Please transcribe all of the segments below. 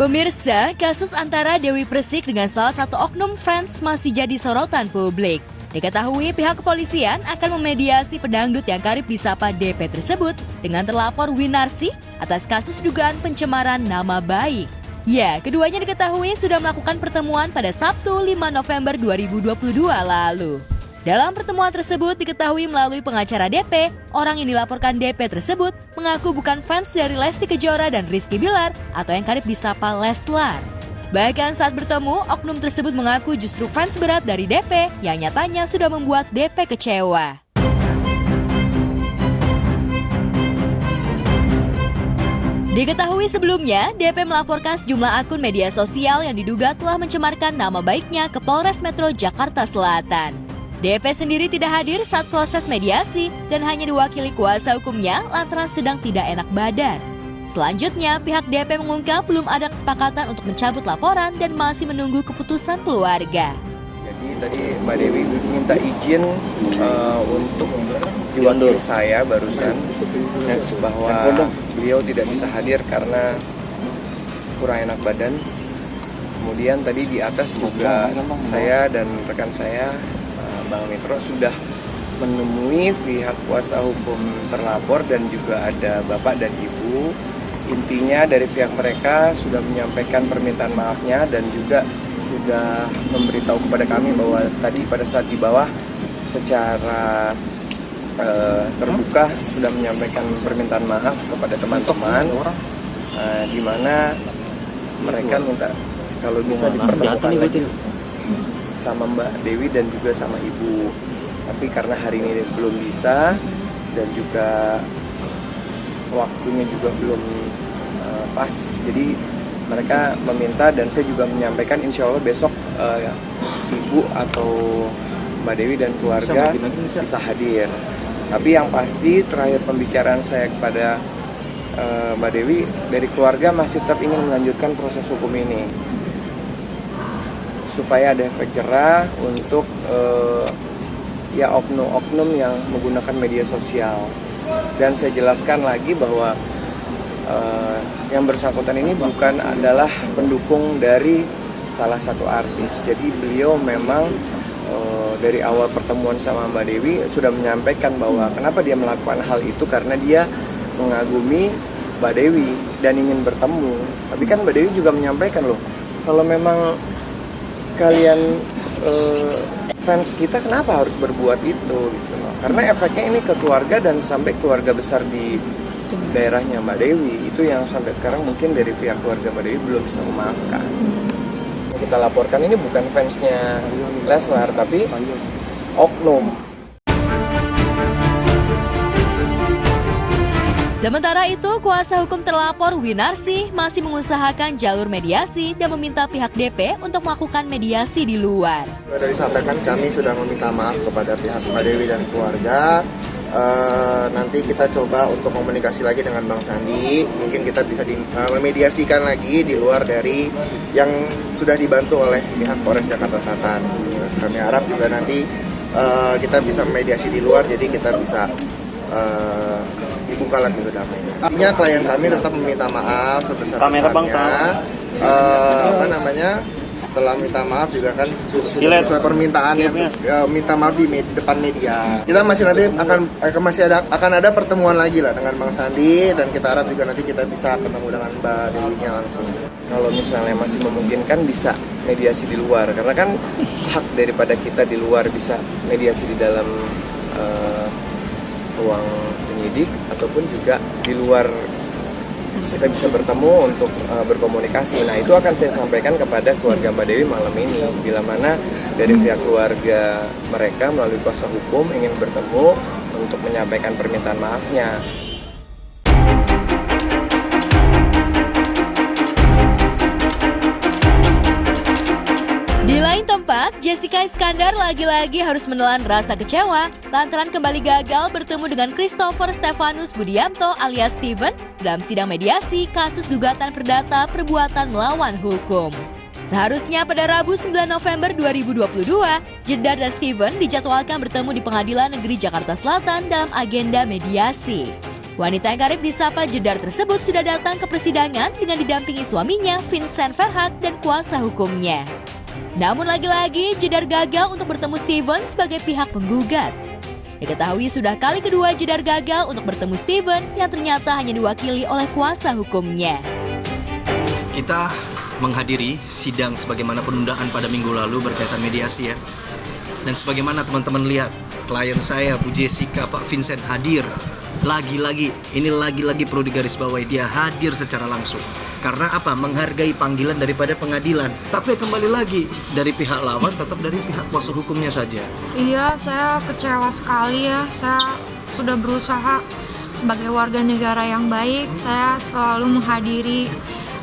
Pemirsa, kasus antara Dewi Persik dengan salah satu oknum fans masih jadi sorotan publik. Diketahui pihak kepolisian akan memediasi pedangdut yang karib disapa DP tersebut dengan terlapor Winarsi atas kasus dugaan pencemaran nama baik. Ya, keduanya diketahui sudah melakukan pertemuan pada Sabtu 5 November 2022 lalu. Dalam pertemuan tersebut diketahui melalui pengacara DP, orang yang dilaporkan DP tersebut mengaku bukan fans dari Lesti Kejora dan Rizky Bilar atau yang karib disapa Leslar. Bahkan saat bertemu, oknum tersebut mengaku justru fans berat dari DP yang nyatanya sudah membuat DP kecewa. Diketahui sebelumnya, DP melaporkan sejumlah akun media sosial yang diduga telah mencemarkan nama baiknya ke Polres Metro Jakarta Selatan. DP sendiri tidak hadir saat proses mediasi dan hanya diwakili kuasa hukumnya lantaran sedang tidak enak badan. Selanjutnya, pihak DP mengungkap belum ada kesepakatan untuk mencabut laporan dan masih menunggu keputusan keluarga. Jadi tadi Mbak Dewi minta izin untuk diwakili saya barusan bahwa beliau tidak bisa hadir karena kurang enak badan. Kemudian tadi di atas juga saya dan rekan saya Bang Metro sudah menemui pihak kuasa hukum terlapor dan juga ada Bapak dan Ibu. Intinya dari pihak mereka sudah menyampaikan permintaan maafnya dan juga sudah memberitahu kepada kami bahwa tadi pada saat di bawah secara terbuka sudah menyampaikan permintaan maaf kepada teman-teman, di mana mereka minta kalau bisa dipertemukan lagi sama Mbak Dewi dan juga sama Ibu. Tapi karena hari ini belum bisa dan juga waktunya juga belum pas, jadi mereka meminta dan saya juga menyampaikan insya Allah besok Ibu atau Mbak Dewi dan keluarga bisa hadir. Tapi yang pasti terakhir pembicaraan saya kepada Mbak Dewi dari keluarga masih tetap ingin melanjutkan proses hukum ini supaya ada efek jerah untuk ya oknum-oknum yang menggunakan media sosial. Dan saya jelaskan lagi bahwa yang bersangkutan ini bukan adalah pendukung dari salah satu artis. Jadi beliau memang dari awal pertemuan sama Mbak Dewi sudah menyampaikan bahwa kenapa dia melakukan hal itu karena dia mengagumi Mbak Dewi dan ingin bertemu. Tapi kan Mbak Dewi juga menyampaikan loh, kalau memang kalian fans kita kenapa harus berbuat itu gitu loh. Karena efeknya ini ke keluarga dan sampai keluarga besar di daerahnya Mbak Dewi itu yang sampai sekarang mungkin dari pihak keluarga Mbak Dewi belum bisa memaafkan. Yang kita laporkan ini bukan fansnya Leslar tapi oknum. Sementara itu, kuasa hukum terlapor Winarsi masih mengusahakan jalur mediasi dan meminta pihak DP untuk melakukan mediasi di luar. Dari disampaikan kami sudah meminta maaf kepada pihak Mbak Dewi dan keluarga. Nanti kita coba untuk komunikasi lagi dengan Bang Sandi. Mungkin kita bisa memediasikan lagi di luar dari yang sudah dibantu oleh pihak Polres Jakarta Selatan. Kami harap juga nanti kita bisa memediasi di luar, jadi kita bisa dibuka lagi damainya. Artinya klien kami tetap meminta maaf sebesar-besarnya. Setelah minta maaf juga kan sesuai permintaan minta maaf di depan media. Kita masih nanti akan ada pertemuan lagi lah dengan Bang Sandi dan kita harap juga nanti kita bisa ketemu dengan Mbak Dewinya langsung. Kalau misalnya masih memungkinkan bisa mediasi di luar karena kan hak daripada kita di luar bisa mediasi di dalam ruang penyidik ataupun juga di luar kita bisa bertemu untuk berkomunikasi. Nah itu akan saya sampaikan kepada keluarga Mbak Dewi malam ini bila mana dari pihak keluarga mereka melalui kuasa hukum ingin bertemu untuk menyampaikan permintaan maafnya. Di lain tempat, Jessica Iskandar lagi-lagi harus menelan rasa kecewa lantaran kembali gagal bertemu dengan Christopher Stefanus Budianto alias Steven dalam sidang mediasi kasus gugatan perdata perbuatan melawan hukum. Seharusnya pada Rabu 9 November 2022, Jeddah dan Steven dijadwalkan bertemu di Pengadilan Negeri Jakarta Selatan dalam agenda mediasi. Wanita yang karib disapa Jedar tersebut sudah datang ke persidangan dengan didampingi suaminya Vincent Verhaak dan kuasa hukumnya. Namun lagi-lagi Jedar gagal untuk bertemu Steven sebagai pihak penggugat. Diketahui sudah kali kedua Jedar gagal untuk bertemu Steven yang ternyata hanya diwakili oleh kuasa hukumnya. Kita menghadiri sidang sebagaimana penundaan pada minggu lalu berkaitan mediasi ya. Dan sebagaimana teman-teman lihat, klien saya Bu Jessica, Pak Vincent hadir. Lagi-lagi perlu digarisbawahi, dia hadir secara langsung. Karena apa? Menghargai panggilan daripada pengadilan. Tapi kembali lagi, dari pihak lawan tetap dari pihak kuasa hukumnya saja. Iya, saya kecewa sekali ya. Saya sudah berusaha sebagai warga negara yang baik. Saya selalu menghadiri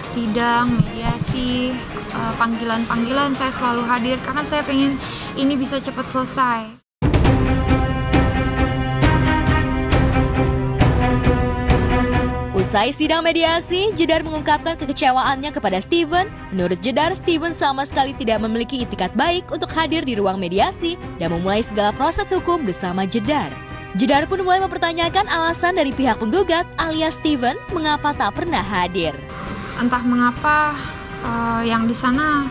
sidang, mediasi, panggilan-panggilan saya selalu hadir. Karena saya pengen ini bisa cepat selesai. Usai sidang mediasi, Jedar mengungkapkan kekecewaannya kepada Steven. Menurut Jedar, Steven sama sekali tidak memiliki itikat baik untuk hadir di ruang mediasi dan memulai segala proses hukum bersama Jedar. Jedar pun mulai mempertanyakan alasan dari pihak penggugat alias Steven mengapa tak pernah hadir. Entah mengapa yang di sana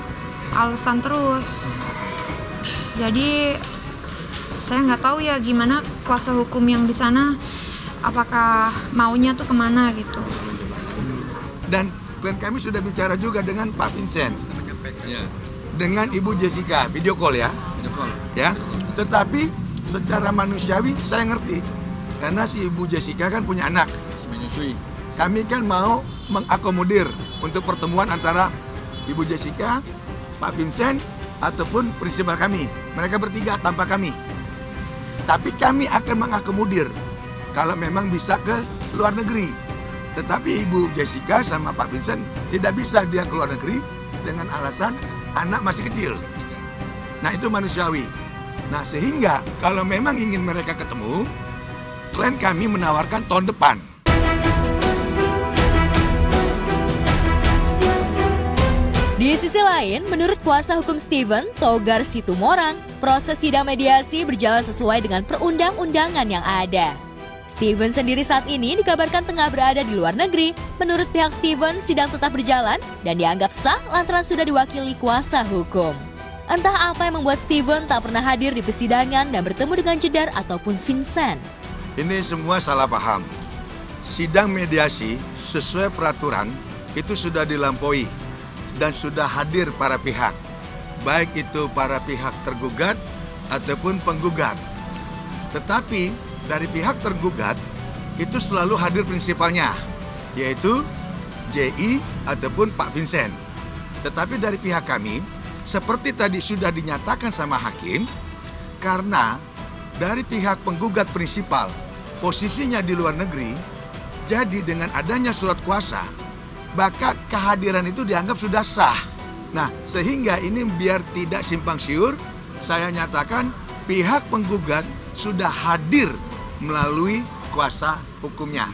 alasan terus. Jadi saya nggak tahu ya gimana kuasa hukum yang di sana. Apakah maunya tuh kemana gitu. Dan klien kami sudah bicara juga dengan Pak Vincent, dengan Ibu Jessica, video call ya. Ya. Tetapi secara manusiawi saya ngerti, karena si Ibu Jessica kan punya anak. Kami kan mau mengakomodir untuk pertemuan antara Ibu Jessica, Pak Vincent, ataupun prinsipal kami. Mereka bertiga tanpa kami. Tapi kami akan mengakomodir kalau memang bisa ke luar negeri. Tetapi Ibu Jessica sama Pak Vincent tidak bisa dia ke luar negeri dengan alasan anak masih kecil. Nah itu manusiawi. Nah sehingga kalau memang ingin mereka ketemu, klien kami menawarkan tahun depan. Di sisi lain, menurut kuasa hukum Steven, Togar Situmorang, proses sidang mediasi berjalan sesuai dengan perundang-undangan yang ada. Steven sendiri saat ini dikabarkan tengah berada di luar negeri. Menurut pihak Steven, sidang tetap berjalan dan dianggap sah lantaran sudah diwakili kuasa hukum. Entah apa yang membuat Steven tak pernah hadir di persidangan dan bertemu dengan Jedar ataupun Vincent. Ini semua salah paham. Sidang mediasi sesuai peraturan itu sudah dilampaui dan sudah hadir para pihak. Baik itu para pihak tergugat ataupun penggugat. Tetapi dari pihak tergugat itu selalu hadir prinsipalnya, yaitu JI ataupun Pak Vincent. Tetapi dari pihak kami, seperti tadi sudah dinyatakan sama hakim, karena dari pihak penggugat prinsipal posisinya di luar negeri, jadi dengan adanya surat kuasa, maka kehadiran itu dianggap sudah sah. Nah, sehingga ini biar tidak simpang siur, saya nyatakan pihak penggugat sudah hadir melalui kuasa hukumnya.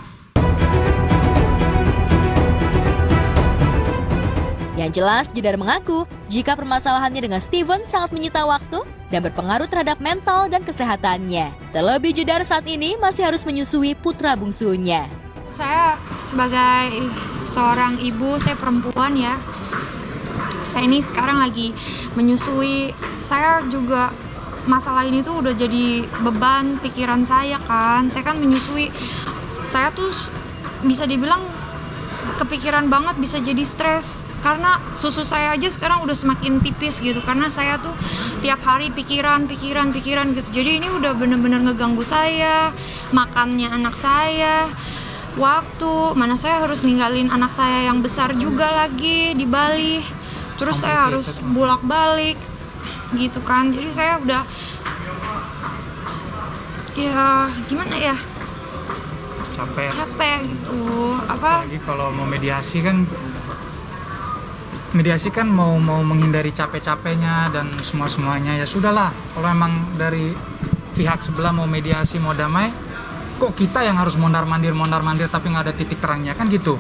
Yang jelas, Jedar mengaku jika permasalahannya dengan Steven sangat menyita waktu dan berpengaruh terhadap mental dan kesehatannya. Terlebih Jedar saat ini masih harus menyusui putra bungsunya. Saya sebagai seorang ibu, saya perempuan ya. Saya ini sekarang lagi menyusui. Saya juga masalah ini tuh udah jadi beban pikiran saya kan. Saya kan menyusui. Saya tuh bisa dibilang kepikiran banget, bisa jadi stres. Karena susu saya aja sekarang udah semakin tipis gitu. Karena saya tuh tiap hari pikiran gitu. Jadi ini udah bener-bener ngeganggu saya. Makannya anak saya. Waktu, mana saya harus ninggalin anak saya yang besar juga lagi di Bali. Terus saya harus bolak-balik gitu kan. Jadi saya udah ya gimana ya, capek gitu. Apalagi kalau mau mediasi kan mau menghindari capek-capeknya dan semuanya. Ya sudahlah, kalau emang dari pihak sebelah mau mediasi, mau damai, kok kita yang harus mondar-mandir tapi nggak ada titik terangnya kan gitu.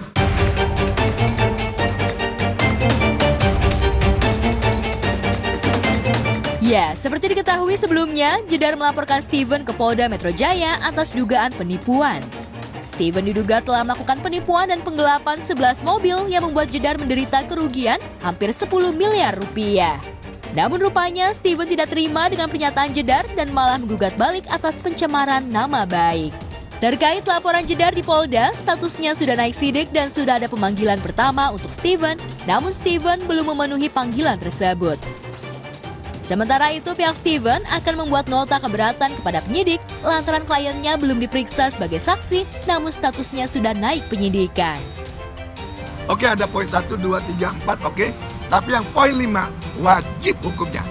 Ya, seperti diketahui sebelumnya, Jedar melaporkan Steven ke Polda Metro Jaya atas dugaan penipuan. Steven diduga telah melakukan penipuan dan penggelapan 11 mobil yang membuat Jedar menderita kerugian hampir 10 miliar rupiah. Namun rupanya Steven tidak terima dengan pernyataan Jedar dan malah menggugat balik atas pencemaran nama baik. Terkait laporan Jedar di Polda, statusnya sudah naik sidik dan sudah ada pemanggilan pertama untuk Steven, namun Steven belum memenuhi panggilan tersebut. Sementara itu, pihak Steven akan membuat nota keberatan kepada penyidik lantaran kliennya belum diperiksa sebagai saksi, namun statusnya sudah naik penyidikan. Oke, ada poin 1, 2, 3, 4, oke. Tapi yang poin 5, wajib hukumnya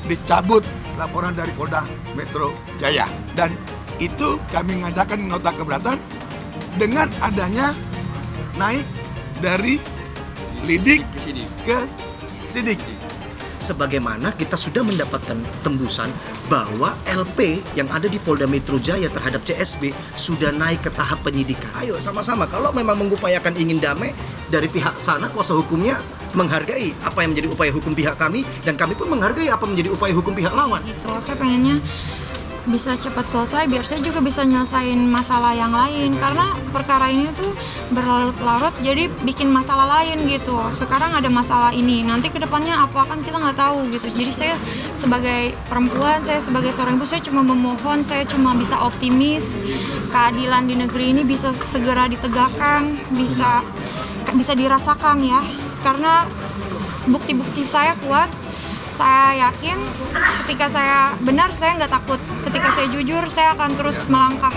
dicabut laporan dari Polda Metro Jaya. Dan itu kami mengadakan nota keberatan dengan adanya naik dari lidik ke sidik. Sebagaimana kita sudah mendapatkan tembusan bahwa LP yang ada di Polda Metro Jaya terhadap CSB sudah naik ke tahap penyidikan. Ayo sama-sama, kalau memang mengupayakan ingin damai, dari pihak sana kuasa hukumnya menghargai apa yang menjadi upaya hukum pihak kami, dan kami pun menghargai apa menjadi upaya hukum pihak lawan. Gitu, saya pengennya bisa cepat selesai biar saya juga bisa nyelesain masalah yang lain, karena perkara ini tuh berlarut-larut jadi bikin masalah lain gitu. Sekarang ada masalah ini, nanti kedepannya apa kan kita nggak tahu gitu. Jadi saya sebagai perempuan, saya sebagai seorang ibu, saya cuma memohon, saya cuma bisa optimis keadilan di negeri ini bisa segera ditegakkan, bisa dirasakan ya, karena bukti-bukti saya kuat. Saya yakin ketika saya benar, saya nggak takut. Ketika saya jujur, saya akan terus melangkah.